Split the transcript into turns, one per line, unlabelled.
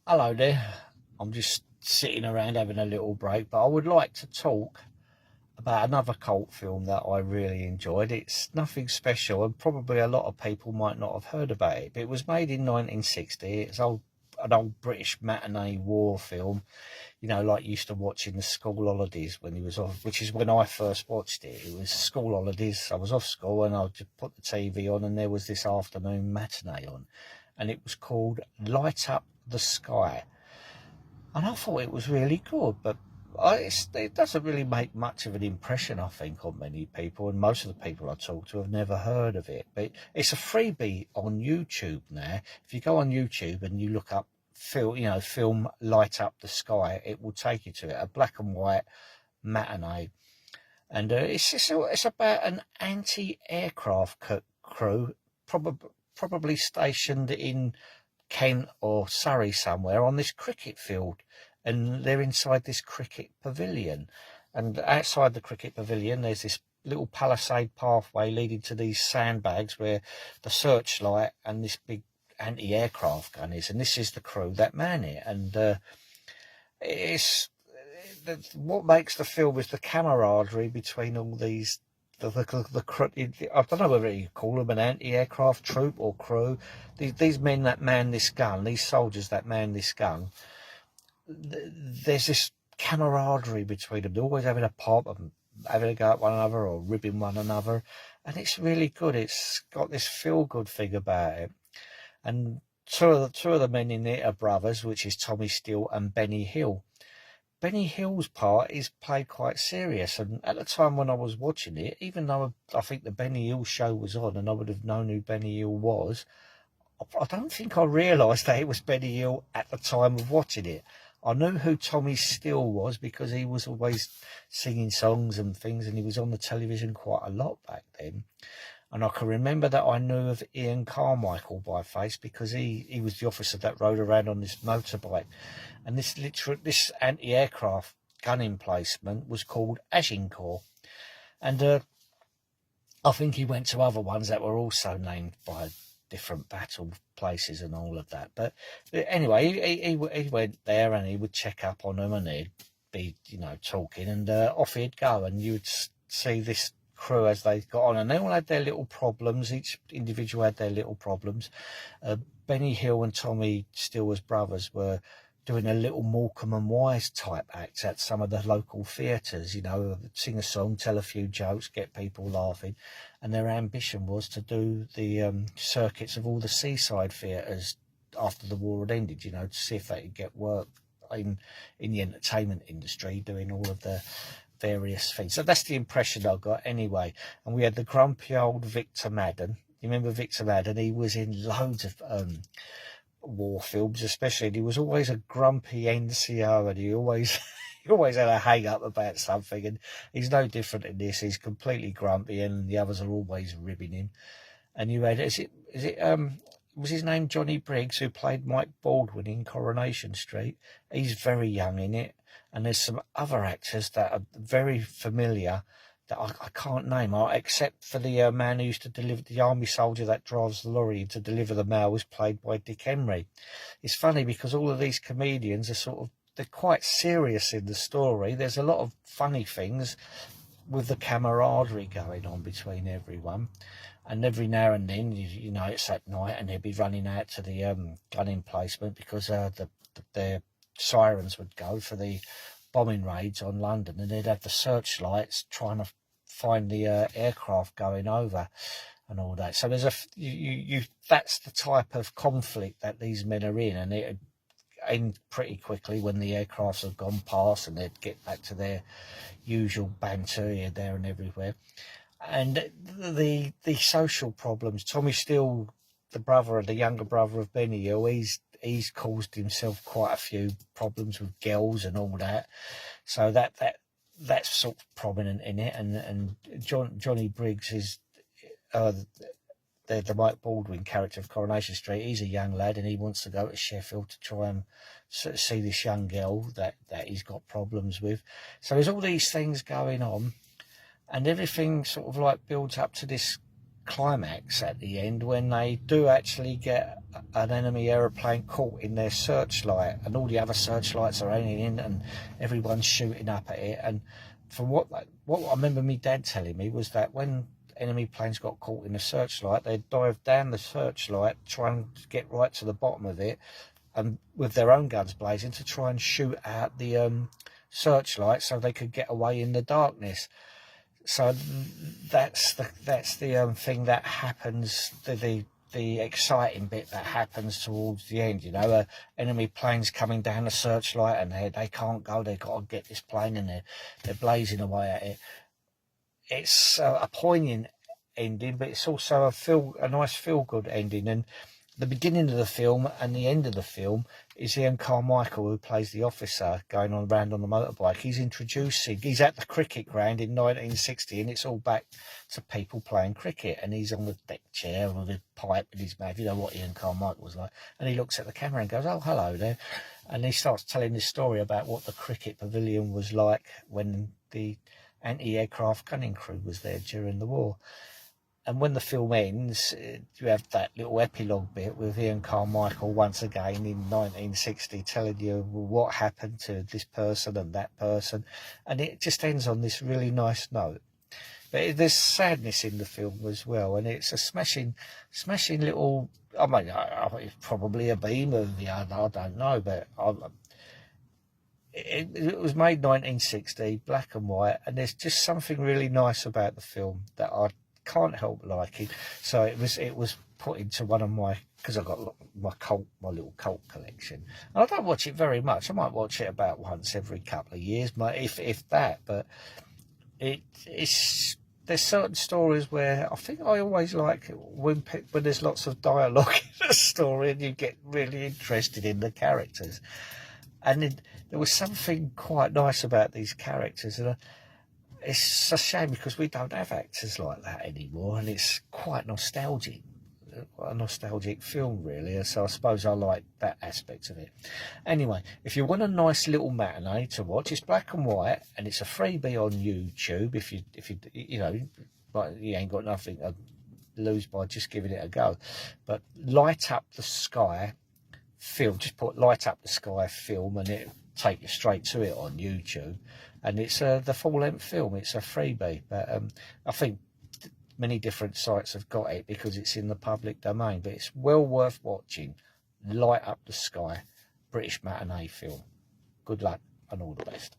Hello there. I'm just sitting around having a little break, but I would like to talk about another cult film that I really enjoyed. It's nothing special, and probably a lot of people might not have heard about it, but it was made in 1960. It's an old British matinee war film, you know, like you used to watch in the school holidays when he was off, which is when I first watched it. It was school holidays. I was off school and I just put the TV on, and there was this afternoon matinee on, and it was called Light Up the Sky. And I thought it was really good, but it doesn't really make much of an impression, I think, on many people, and most of the people I talk to have never heard of it. But it's a freebie on YouTube now. If you go on YouTube and you look up film Light Up the Sky, it will take you to it, a black and white matinee. And it's about an anti-aircraft crew, probably stationed in Kent or Surrey somewhere, on this cricket field, and they're inside this cricket pavilion, and outside the cricket pavilion there's this little palisade pathway leading to these sandbags where the searchlight and this big anti-aircraft gun is, and this is the crew that man it. And what makes the film is the camaraderie between all these I don't know whether you call them an anti-aircraft troop or crew. These men that man this gun, these soldiers that man this gun, there's this camaraderie between them. They're always having a pop and having a go at one another or ribbing one another, and it's really good. It's got this feel-good thing about it. And two of the men in it are brothers, which is Tommy Steele and Benny Hill. Benny Hill's part is played quite serious, and at the time when I was watching it, even though I think the Benny Hill show was on and I would have known who Benny Hill was, I don't think I realised that it was Benny Hill at the time of watching it. I knew who Tommy Steele was because he was always singing songs and things, and he was on the television quite a lot back then. And I can remember that I knew of Ian Carmichael by face because he was the officer that rode around on this motorbike. And this anti-aircraft gun emplacement was called Agincourt. And I think he went to other ones that were also named by different battle places and all of that. But anyway, he went there and he would check up on them, and he'd be, talking, and off he'd go. And you would see this crew as they got on, and they all had their little problems. Each individual had their little problems. Benny Hill and Tommy Steele as brothers were doing a little Morecambe and Wise type act at some of the local theatres, sing a song, tell a few jokes, get people laughing. And their ambition was to do the circuits of all the seaside theatres after the war had ended, to see if they could get work in the entertainment industry, doing all of the various things. So that's the impression I got anyway. And we had the grumpy old Victor Madden. You remember Victor Madden? He was in loads of war films, especially, and he was always a grumpy NCO, and he always had a hang up about something, and he's no different in this. He's completely grumpy, and the others are always ribbing him. And you had was his name Johnny Briggs, who played Mike Baldwin in Coronation Street? He's very young in it. And there's some other actors that are very familiar that I can't name, except for the man who used to deliver, the army soldier that drives the lorry to deliver the mail, was played by Dick Emery. It's funny because all of these comedians are they're quite serious in the story. There's a lot of funny things with the camaraderie going on between everyone. And every now and then, it's at night, and they'd be running out to the gun emplacement because their sirens would go for the bombing raids on London, and they'd have the searchlights trying to find the aircraft going over and all that. So there's that's the type of conflict that these men are in, and it end pretty quickly when the aircrafts have gone past, and they'd get back to their usual banter here, there and everywhere. And the social problems, Tommy Steele, the younger brother of Benny Hill, he's caused himself quite a few problems with girls and all that. So that's sort of prominent in it. And Johnny Briggs is the Mike Baldwin character of Coronation Street. He's a young lad, and he wants to go to Sheffield to try and see this young girl that he's got problems with. So there's all these things going on, and everything sort of like builds up to this climax at the end when they do actually get an enemy aeroplane caught in their searchlight, and all the other searchlights are aiming in and everyone's shooting up at it. And from what I remember my dad telling me was that when enemy planes got caught in the searchlight, they'd dive down the searchlight, try and get right to the bottom of it, and with their own guns blazing to try and shoot out the searchlight so they could get away in the darkness. So that's the thing that happens, the exciting bit that happens towards the end. You know, enemy planes coming down the searchlight and they can't go. They've got to get this plane, and they're blazing away at it. It's a poignant ending, but it's also a nice feel-good ending. And the beginning of the film and the end of the film is Ian Carmichael, who plays the officer going around on the motorbike. He's at the cricket ground in 1960, and it's all back to people playing cricket. And he's on the deck chair with a pipe in his mouth. You know what Ian Carmichael was like. And he looks at the camera and goes, "Oh, hello there." And he starts telling this story about what the cricket pavilion was like when the anti-aircraft gunning crew was there during the war. And when the film ends, you have that little epilogue bit with Ian Carmichael once again in 1960 telling you what happened to this person and that person. And it just ends on this really nice note. But there's sadness in the film as well. And it's a smashing little... I mean, it's probably a B movie, I don't know. But it was made 1960, black and white. And there's just something really nice about the film that I can't help liking. So it was put into one of my, because I've got my little cult collection, and I don't watch it very much. I might watch it about once every couple of years, if that. But there's certain stories where I think I always like when there's lots of dialogue in a story and you get really interested in the characters. And there was something quite nice about these characters, and it's a shame because we don't have actors like that anymore, and it's quite nostalgic, a nostalgic film really. So I suppose I like that aspect of it. Anyway, if you want a nice little matinee to watch, it's black and white, and it's a freebie on YouTube. If you know, like, you ain't got nothing to lose by just giving it a go. But Light Up the Sky film, just put Light Up the Sky film, and it'll take you straight to it on YouTube. And it's the full-length film. It's a freebie, but I think many different sites have got it because it's in the public domain. But it's well worth watching. Light Up the Sky, British matinee film. Good luck and all the best.